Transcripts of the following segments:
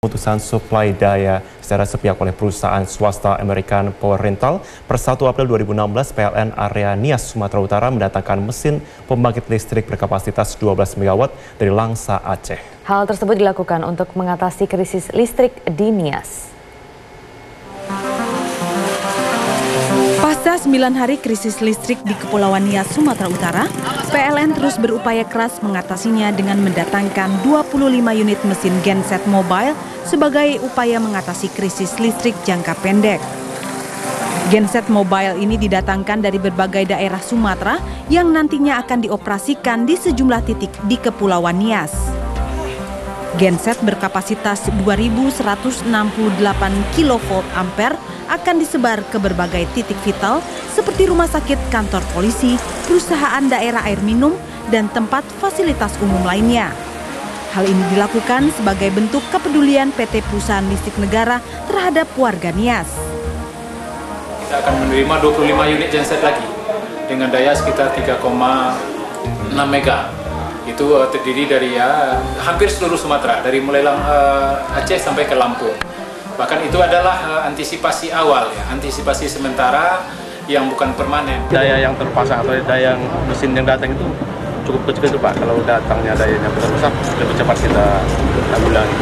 Pemutusan suplai daya secara sepihak oleh perusahaan swasta American Power Rental per 1 April 2016, PLN area Nias, Sumatera Utara mendatangkan mesin pembangkit listrik berkapasitas 12 MW dari Langsa, Aceh. Hal tersebut dilakukan untuk mengatasi krisis listrik di Nias. Pasca 9 hari krisis listrik di Kepulauan Nias, Sumatera Utara, PLN terus berupaya keras mengatasinya dengan mendatangkan 25 unit mesin genset mobile sebagai upaya mengatasi krisis listrik jangka pendek. Genset mobile ini didatangkan dari berbagai daerah Sumatera yang nantinya akan dioperasikan di sejumlah titik di Kepulauan Nias. Genset berkapasitas 2168 kV ampere akan disebar ke berbagai titik vital seperti rumah sakit, kantor polisi, perusahaan daerah air minum, dan tempat fasilitas umum lainnya. Hal ini dilakukan sebagai bentuk kepedulian PT Perusahaan Listrik Negara terhadap warga Nias. Kita akan menerima 25 unit genset lagi dengan daya sekitar 3,6 mega. Itu terdiri dari hampir seluruh Sumatera, dari mulai Aceh sampai ke Lampung. Bahkan itu adalah antisipasi awal, antisipasi sementara yang bukan permanen. Daya yang terpasang atau daya yang mesin yang datang itu cukup kecil Pak. Kalau datangnya dayanya besar, lebih cepat kita tanggulangi.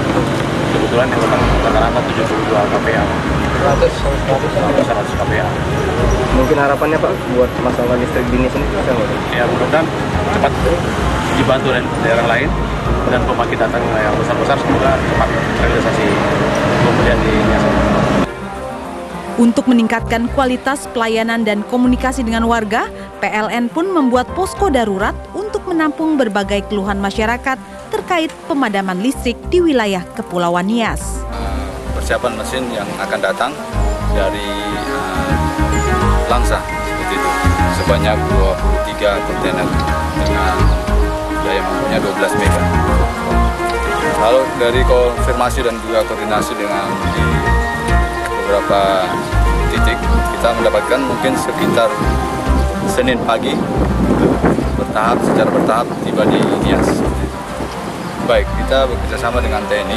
Kebetulan yang datang rata-rata 72 kPa. 100 kPa. Mungkin harapannya Pak buat masalah listrik di Nias ini ya mudah-mudahan cepat dibantu dari daerah lain dan pembangkit datang yang besar-besar, semoga cepat realisasi kemudian di Nias. Untuk meningkatkan kualitas pelayanan dan komunikasi dengan warga, PLN pun membuat posko darurat untuk menampung berbagai keluhan masyarakat terkait pemadaman listrik di wilayah Kepulauan Nias. Persiapan mesin yang akan datang dari Langsa seperti itu, sebanyak 23 kontainer dengan daya mampunya 12 mega. Lalu dari konfirmasi dan juga koordinasi dengan di beberapa titik, kita mendapatkan mungkin sekitar Senin pagi secara bertahap tiba di Nias. Baik, kita bekerjasama dengan TNI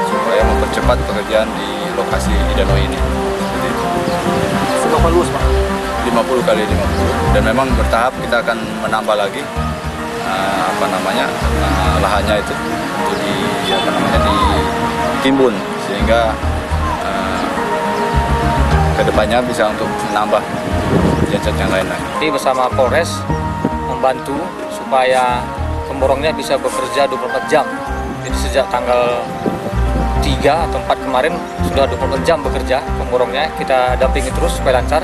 supaya mempercepat pekerjaan di lokasi Idano ini. Seberapa luas Pak? 50 kali 50, dan memang bertahap kita akan menambah lagi lahannya itu untuk ditimbun sehingga kedepannya bisa untuk menambah genset yang lain lagi. Jadi bersama Polres membantu supaya pemborongnya bisa bekerja 24 jam. Jadi sejak tanggal 3 atau 4 kemarin sudah 24 jam bekerja pemborongnya, kita dampingi terus supaya lancar,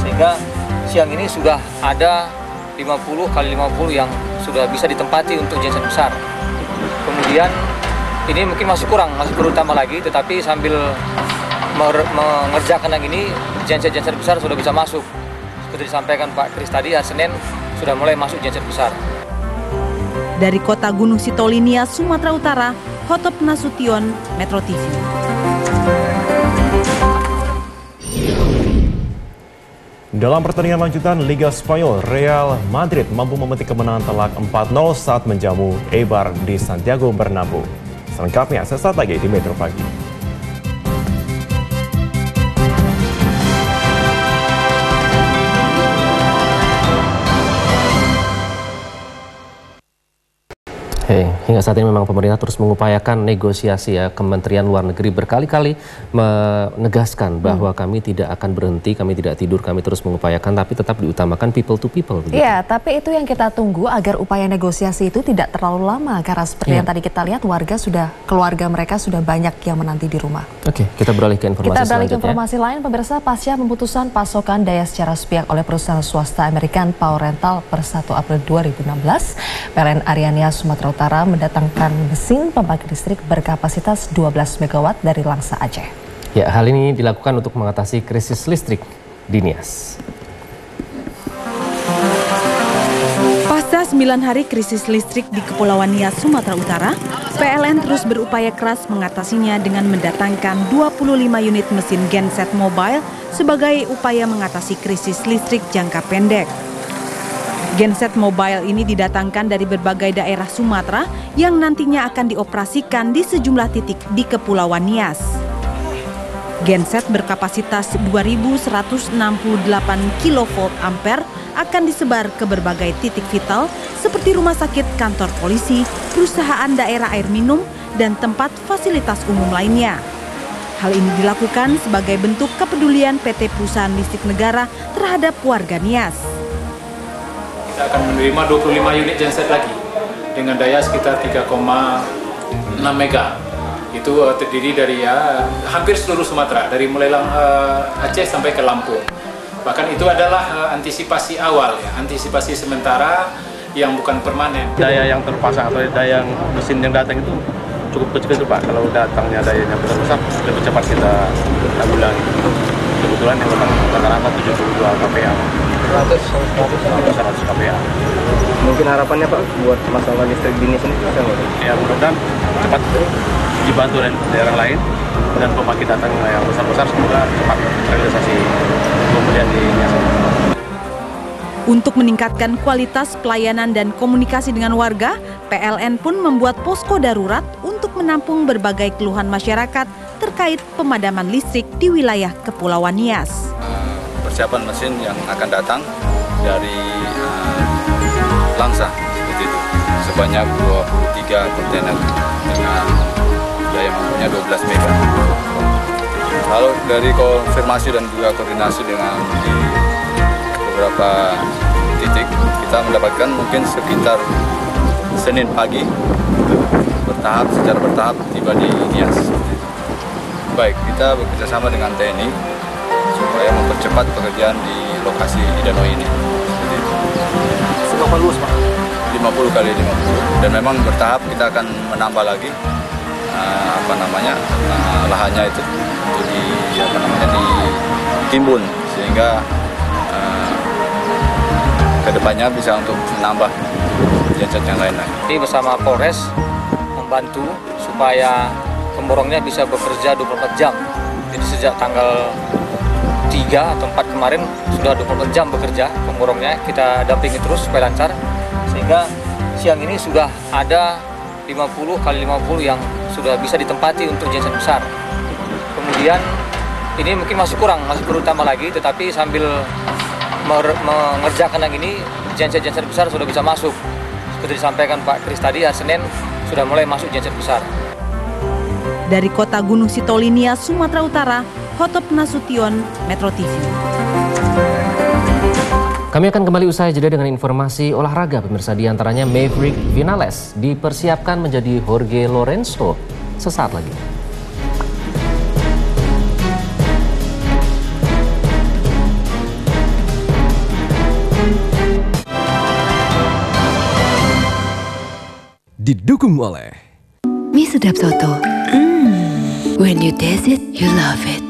sehingga siang ini sudah ada 50 kali 50 yang sudah bisa ditempati untuk genset besar. Kemudian ini mungkin masih kurang, masih perlu tambah lagi, tetapi sambil mengerjakan yang ini, genset-genset besar sudah bisa masuk. Seperti disampaikan Pak Kris tadi, hari Senin sudah mulai masuk genset besar. Dari kota Gunung Sitoli, Nias, Sumatera Utara, Hotop Nasution, Metro TV. Dalam pertandingan lanjutan Liga Spanyol, Real Madrid mampu memetik kemenangan telak 4-0 saat menjamu Eibar di Santiago Bernabeu. Selengkapnya sesaat lagi di Metro Pagi. Hingga saat ini memang pemerintah terus mengupayakan negosiasi ya. Kementerian Luar Negeri berkali-kali menegaskan bahwa kami tidak akan berhenti, kami tidak tidur, kami terus mengupayakan, tapi tetap diutamakan people to people. Iya, tapi itu yang kita tunggu agar upaya negosiasi itu tidak terlalu lama, karena seperti yang tadi kita lihat keluarga mereka sudah banyak yang menanti di rumah. Oke, kita beralih ke informasi selanjutnya. Informasi lain, pemirsa, pasca pemutusan pasokan daya secara sepihak oleh perusahaan swasta American Power Rental per 1 April 2016, PLN area Nias, Sumatera Utara mendatangkan mesin pembangkit listrik berkapasitas 12 MW dari Langsa, Aceh. Ya, hal ini dilakukan untuk mengatasi krisis listrik di Nias. Pasca 9 hari krisis listrik di Kepulauan Nias, Sumatera Utara, PLN terus berupaya keras mengatasinya dengan mendatangkan 25 unit mesin genset mobile sebagai upaya mengatasi krisis listrik jangka pendek. Genset mobile ini didatangkan dari berbagai daerah Sumatera yang nantinya akan dioperasikan di sejumlah titik di Kepulauan Nias. Genset berkapasitas 2168 kV ampere akan disebar ke berbagai titik vital seperti rumah sakit, kantor polisi, perusahaan daerah air minum, dan tempat fasilitas umum lainnya. Hal ini dilakukan sebagai bentuk kepedulian PT Perusahaan Listrik Negara terhadap warga Nias. Kita akan menerima 25 unit genset lagi dengan daya sekitar 3,6 mega. Itu terdiri dari hampir seluruh Sumatera, dari mulai Aceh sampai ke Lampung. Bahkan itu adalah antisipasi awal, antisipasi sementara yang bukan permanen. Daya yang terpasang atau daya yang mesin yang datang itu cukup kecil Pak. Kalau datangnya dayanya besar, lebih cepat kita tanggulangi. Kebetulan yang datang rata-rata 72 kPa. 100 kPa. Mungkin harapannya Pak buat masalah listrik dini sendiri ya mudah-mudahan cepat dibantu dari daerah lain dan pembangkit datang yang besar-besar, semoga cepat realisasi kemudian di Nias. Untuk meningkatkan kualitas pelayanan dan komunikasi dengan warga, PLN pun membuat posko darurat untuk menampung berbagai keluhan masyarakat terkait pemadaman listrik di wilayah Kepulauan Nias. Persiapan mesin yang akan datang dari Langsa seperti itu, sebanyak 23 kontainer dengan daya mampunya 12 mega. Lalu dari konfirmasi dan juga koordinasi dengan di beberapa titik, kita mendapatkan mungkin sekitar Senin pagi secara bertahap tiba di Nias. Baik, kita bekerjasama dengan TNI supaya mempercepat pekerjaan di lokasi Idanoi ini. Seberapa luas Pak? 50 kali 50, dan memang bertahap kita akan menambah lagi lahannya itu untuk ditimbun sehingga kedepannya bisa untuk menambah genset yang lain lagi. Jadi bersama Polres membantu supaya pemborongnya bisa bekerja 24 jam. Jadi sejak tanggal 3 atau 4 kemarin sudah 24 jam bekerja pemborongnya, kita dampingi terus supaya lancar, sehingga siang ini sudah ada 50 kali 50 yang sudah bisa ditempati untuk genset besar. Kemudian ini mungkin masih kurang, masih perlu tambah lagi, tetapi sambil mengerjakan yang ini, genset-genset besar sudah bisa masuk. Seperti disampaikan Pak Kris tadi, hari Senin sudah mulai masuk genset besar. Dari kota Gunung Sitoli, Nias, Sumatera Utara, Hotop Nasution, Metro TV. Kami akan kembali usai jeda dengan informasi olahraga pemirsa, diantaranya Maverick Vinales dipersiapkan menjadi Jorge Lorenzo sesaat lagi. Didukung oleh Mie sedap soto. When you taste it, you love it.